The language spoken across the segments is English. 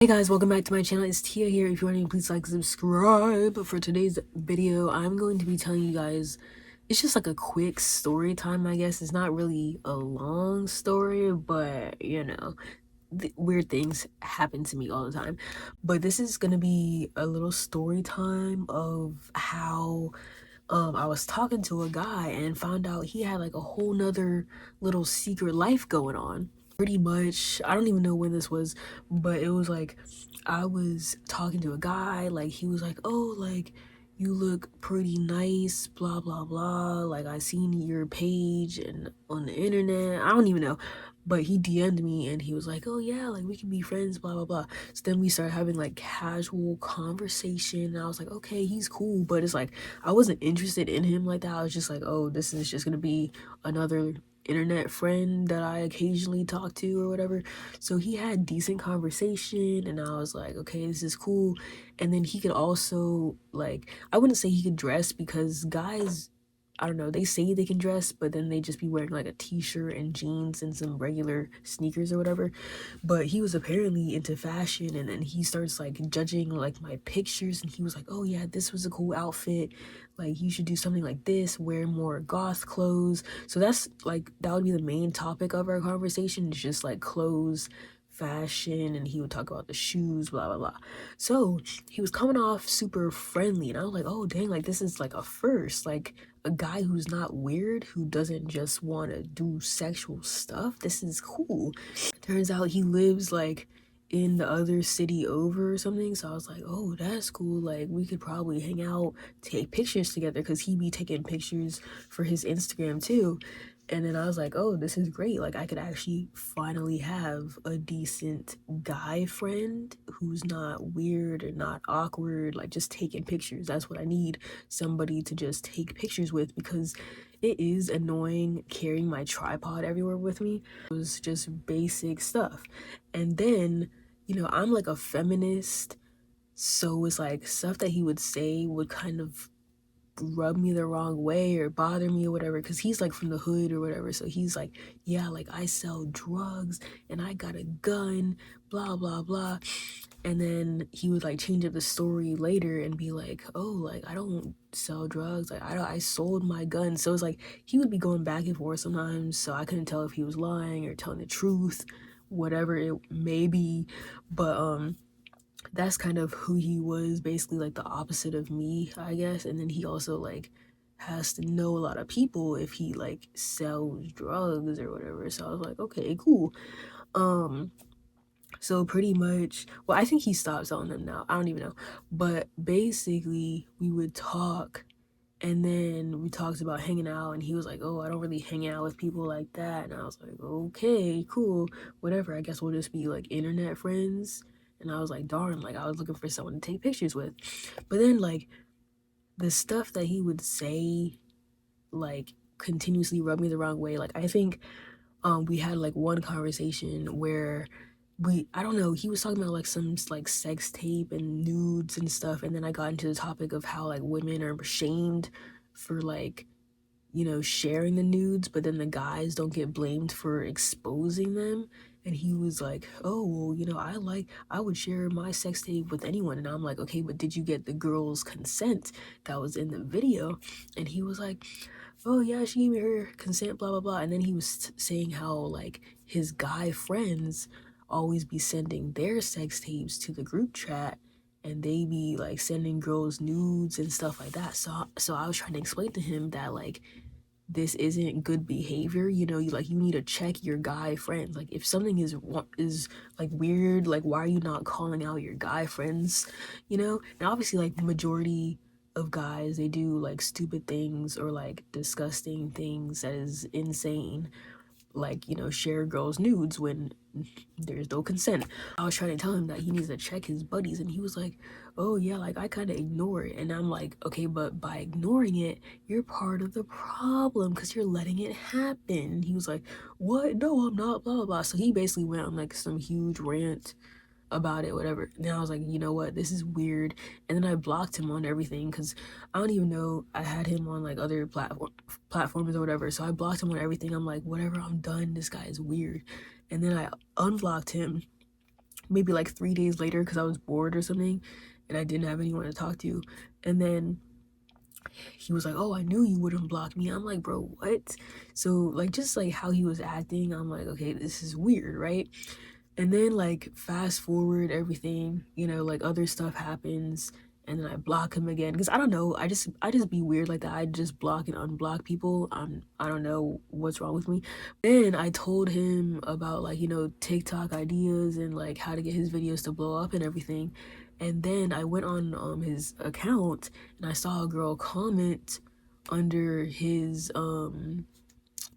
Hey guys, welcome back to my channel. It's Tia here. If you want to, please like, subscribe. For today's video, I'm going to be telling you guys, it's just like a quick story time, I guess. It's not really a long story, but you know, weird things happen to me all the time. But this is gonna be a little story time of how I was talking to a guy and found out he had like a whole nother little secret life going on. Pretty much, I don't even know when this was, but it was like I was talking to a guy, like he was like, oh, like you look pretty nice, blah blah blah, like I seen your page and on the internet, I don't even know, but he DM'd me and he was like, oh yeah, like we can be friends, blah blah blah. So then we started having like casual conversation and I was like, okay, he's cool, but it's like I wasn't interested in him like that. I was just like, oh, this is just gonna be another internet friend that I occasionally talk to or whatever. So he had decent conversation and I was like, okay, this is cool. And then he could also, like, I wouldn't say he could dress because guys, I don't know, they say they can dress, but then they just be wearing like a t-shirt and jeans and some regular sneakers or whatever. But he was apparently into fashion and then he starts like judging like my pictures and he was like, oh yeah, this was a cool outfit, like you should do something like this, wear more goth clothes. So that's like, that would be the main topic of our conversation, is just like clothes, fashion, and he would talk about the shoes, blah blah blah. So he was coming off super friendly and I was like, oh dang, like this is like a first, like a guy who's not weird, who doesn't just want to do sexual stuff. This is cool. Turns out he lives like in the other city over or something. So I was like, oh, that's cool. Like we could probably hang out, take pictures together, because he be taking pictures for his Instagram too. And then I was like, oh, this is great. Like I could actually finally have a decent guy friend who's not weird or not awkward, like just taking pictures. That's what I need, somebody to just take pictures with, because it is annoying carrying my tripod everywhere with me. It was just basic stuff. And then, you know, I'm like a feminist, so it's like stuff that he would say would kind of rub me the wrong way or bother me or whatever, because he's like from the hood or whatever. So he's like, yeah, like I sell drugs and I got a gun, blah blah blah. And then he would like change up the story later and be like, oh, like I don't sell drugs, like I sold my gun. So it's like he would be going back and forth sometimes, so I couldn't tell if he was lying or telling the truth, whatever it may be. But that's kind of who he was, basically like the opposite of me, I guess. And then he also like has to know a lot of people if he like sells drugs or whatever. So I was like, okay, cool. So pretty much, well, I think he stopped selling them now, I don't even know, but basically we would talk, and then we talked about hanging out and he was like, oh, I don't really hang out with people like that. And I was like, okay, cool, whatever, I guess we'll just be like internet friends. And I was like, darn, like I was looking for someone to take pictures with. But then like the stuff that he would say like continuously rubbed me the wrong way. Like I think we had like one conversation where I don't know, he was talking about like some like sex tape and nudes and stuff, and then I got into the topic of how like women are shamed for like, you know, sharing the nudes, but then the guys don't get blamed for exposing them. And he was like, oh, well, you know, I would share my sex tape with anyone. And I'm like, okay, but did you get the girl's consent that was in the video? And he was like, oh yeah, she gave me her consent, blah blah blah. And then he was saying how like his guy friends always be sending their sex tapes to the group chat, and they be like sending girls nudes and stuff like that. So I was trying to explain to him that like this isn't good behavior, you know, you need to check your guy friends. Like if something is like weird, like why are you not calling out your guy friends, you know? Now obviously like the majority of guys, they do like stupid things or like disgusting things that is insane, like, you know, share girls nudes when there's no consent. I was trying to tell him that he needs to check his buddies, and he was like, oh yeah, like I kind of ignore it. And I'm like, okay, but by ignoring it, you're part of the problem because you're letting it happen. And he was like, what? No, I'm not, blah blah blah. So he basically went on like some huge rant about it, whatever. Then I was like, you know what, this is weird. And then I blocked him on everything because I don't even know, I had him on like other platforms or whatever. So I blocked him on everything. I'm like, whatever, I'm done. This guy is weird. And then I unblocked him. maybe like 3 days later because I was bored or something and I didn't have anyone to talk to. And then he was like, oh, I knew you wouldn't block me. I'm like, bro, what? So like just like how he was acting, I'm like, okay, this is weird, right? And then like fast forward everything, you know, like other stuff happens and then I block him again because I don't know, I just be weird like that. I just block and unblock people. I don't know what's wrong with me. Then I told him about like, you know, TikTok ideas and like how to get his videos to blow up and everything. And then I went on his account and I saw a girl comment under his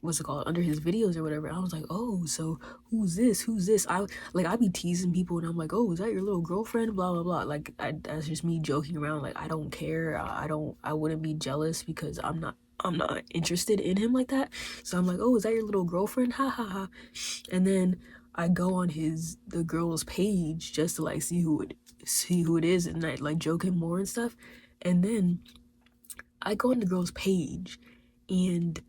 what's it called, under his videos or whatever. I was like, oh, so who's this? I be teasing people and I'm like, oh, is that your little girlfriend, blah blah blah. Like that's just me joking around. Like I don't care. I wouldn't be jealous because I'm not interested in him like that. So I'm like, oh, is that your little girlfriend, ha ha ha. And then I go on the girl's page just to like see who it is and like joke him more and stuff. And then I go on the girl's page and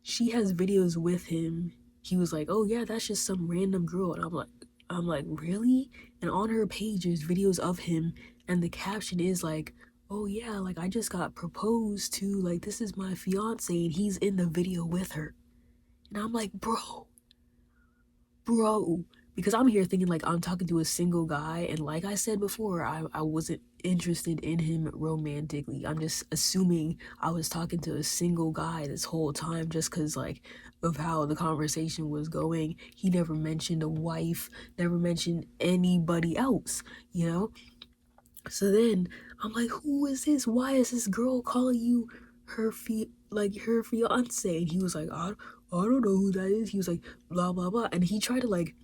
she has videos with him. He was like, oh yeah, that's just some random girl. And I'm like, really? And on her page there's videos of him and the caption is like, oh yeah, like I just got proposed to, like this is my fiance and he's in the video with her. And I'm like, bro, because I'm here thinking like I'm talking to a single guy, and like I said before, I wasn't interested in him romantically. I'm just assuming I was talking to a single guy this whole time just because like of how the conversation was going. He never mentioned a wife, never mentioned anybody else, you know. So then I'm like, who is this? Why is this girl calling you her fiance? And he was like, I don't know who that is. He was like, blah blah blah, and he tried to like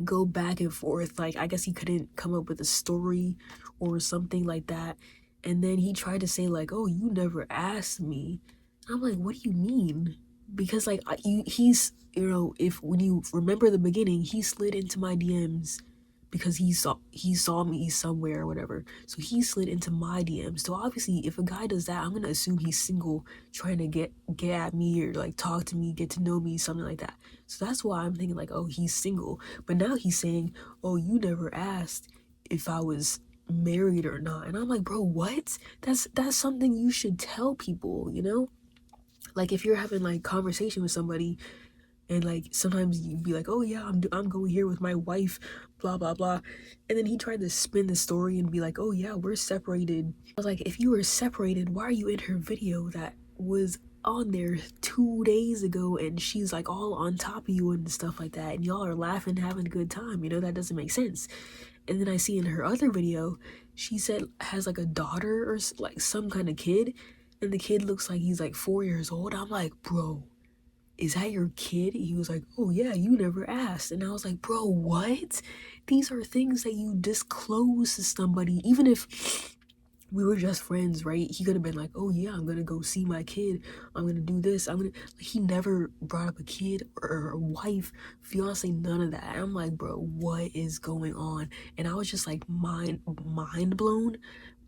go back and forth. Like I guess he couldn't come up with a story or something like that. And then he tried to say like, oh, you never asked me. I'm like, what do you mean? Because like he's, you know, if when you remember the beginning, he slid into my DMs because he saw me somewhere or whatever. So he slid into my DMs. So obviously if a guy does that, I'm gonna assume he's single, trying to get at me or like talk to me, get to know me, something like that. So that's why I'm thinking like, oh, he's single. But now he's saying, oh, you never asked if I was married or not. And I'm like, bro, what? That's something you should tell people, you know? Like if you're having like conversation with somebody and like sometimes you'd be like, oh yeah, I'm going here with my wife, blah blah blah. And then he tried to spin the story and be like, oh yeah, we're separated. I was like, if you were separated, why are you in her video that was on there 2 days ago and she's like all on top of you and stuff like that, and y'all are laughing, having a good time, you know? That doesn't make sense. And then I see in her other video she said has like a daughter or like some kind of kid, and the kid looks like he's like 4 years old. I'm like, bro, is that your kid? He was like, oh yeah, you never asked. And I was like, bro, what? These are things that you disclose to somebody. Even if we were just friends, right? He could have been like, oh yeah, I'm gonna go see my kid, I'm gonna do this, I'm gonna like, he never brought up a kid or a wife, fiance, none of that. I'm like, bro, what is going on? And I was just like mind blown,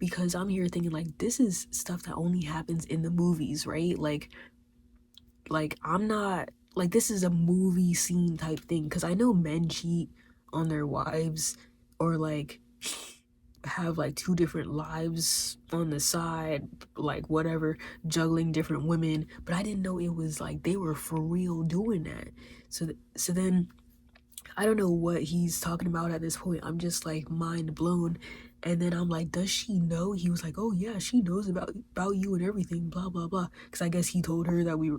because I'm here thinking like this is stuff that only happens in the movies, right? Like I'm not like, this is a movie scene type thing, because I know men cheat on their wives or like have like two different lives on the side, like whatever, juggling different women, but I didn't know it was like they were for real doing that. So then I don't know what he's talking about at this point. I'm just like mind blown. And then I'm like, does she know? He was like, oh yeah, she knows about you and everything, blah blah blah. Because I guess he told her that we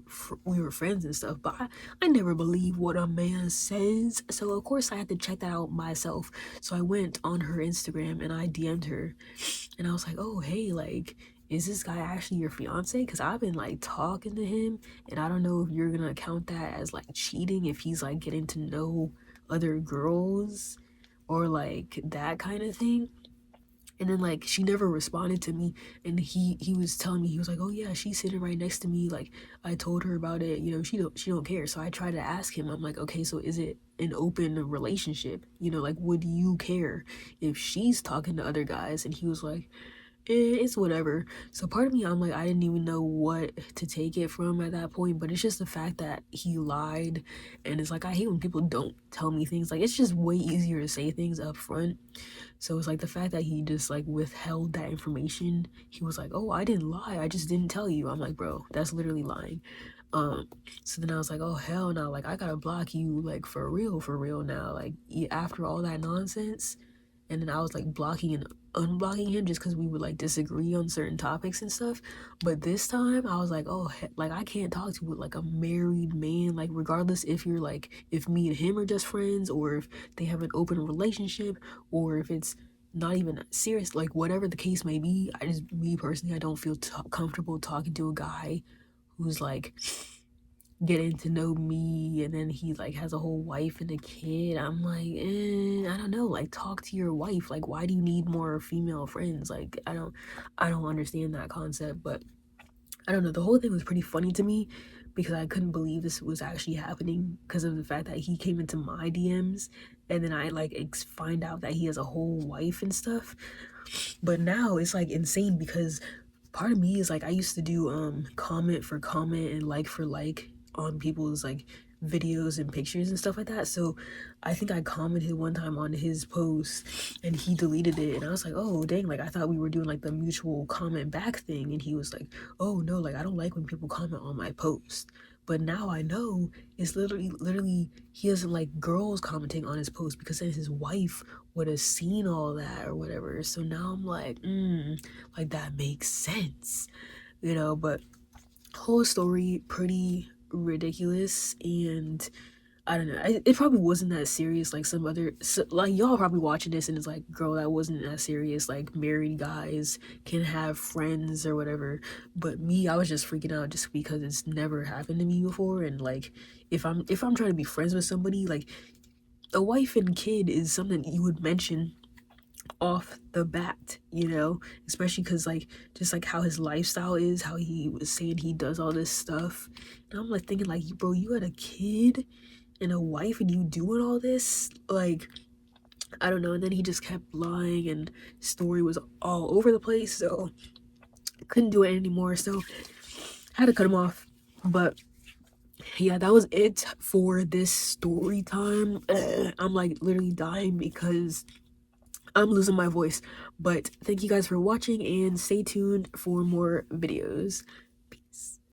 were friends and stuff. But I never believe what a man says. So of course I had to check that out myself. So I went on her Instagram and I DM'd her, and I was like, oh hey, like, is this guy actually your fiance? Because I've been like talking to him, and I don't know if you're gonna count that as like cheating if he's like getting to know other girls or like that kind of thing. And then like she never responded to me, and he was telling me, he was like, oh yeah, she's sitting right next to me, like I told her about it, you know, she don't care. So I tried to ask him, I'm like, okay, so is it an open relationship, you know, like would you care if she's talking to other guys? And he was like, it's whatever. So part of me, I'm like, I didn't even know what to take it from at that point, but it's just the fact that he lied. And it's like, I hate when people don't tell me things. Like, it's just way easier to say things up front. So it's like the fact that he just like withheld that information. He was like, oh, I didn't lie, I just didn't tell you. I'm like, bro, that's literally lying. um so then I was like, oh hell no, like I gotta block you, like for real now, like after all that nonsense. And then I was like blocking and unblocking him just because we would like disagree on certain topics and stuff. But this time I was like, oh, like I can't talk to like a married man, like regardless if you're like, if me and him are just friends, or if they have an open relationship, or if it's not even serious, like whatever the case may be. I just, me personally, I don't feel comfortable talking to a guy who's like getting to know me, and then he like has a whole wife and a kid. I'm like, I don't know, like talk to your wife. Like, why do you need more female friends? Like, I don't understand that concept. But I don't know, the whole thing was pretty funny to me because I couldn't believe this was actually happening because of the fact that he came into my DMs, and then I like find out that he has a whole wife and stuff. But now it's like insane because part of me is like, I used to do comment for comment and like for like on people's like videos and pictures and stuff like that. So I think I commented one time on his post and he deleted it, and I was like, oh dang, like I thought we were doing like the mutual comment back thing. And he was like, oh no, like I don't like when people comment on my post. But now I know it's literally he doesn't like girls commenting on his post because then his wife would have seen all that or whatever. So now I'm like, like that makes sense, you know. But whole story pretty ridiculous. And I don't know, it probably wasn't that serious like some other, so, like y'all probably watching this and it's like, girl, that wasn't that serious, like married guys can have friends or whatever. But me, I was just freaking out just because it's never happened to me before. And like, if I'm trying to be friends with somebody, like a wife and kid is something you would mention off the bat, you know, especially because like just like how his lifestyle is, how he was saying he does all this stuff. And I'm like thinking like, bro, you had a kid and a wife and you doing all this, like I don't know. And then he just kept lying and story was all over the place, so I couldn't do it anymore, so I had to cut him off. But yeah, that was it for this story time. I'm like literally dying because I'm losing my voice. But thank you guys for watching and stay tuned for more videos.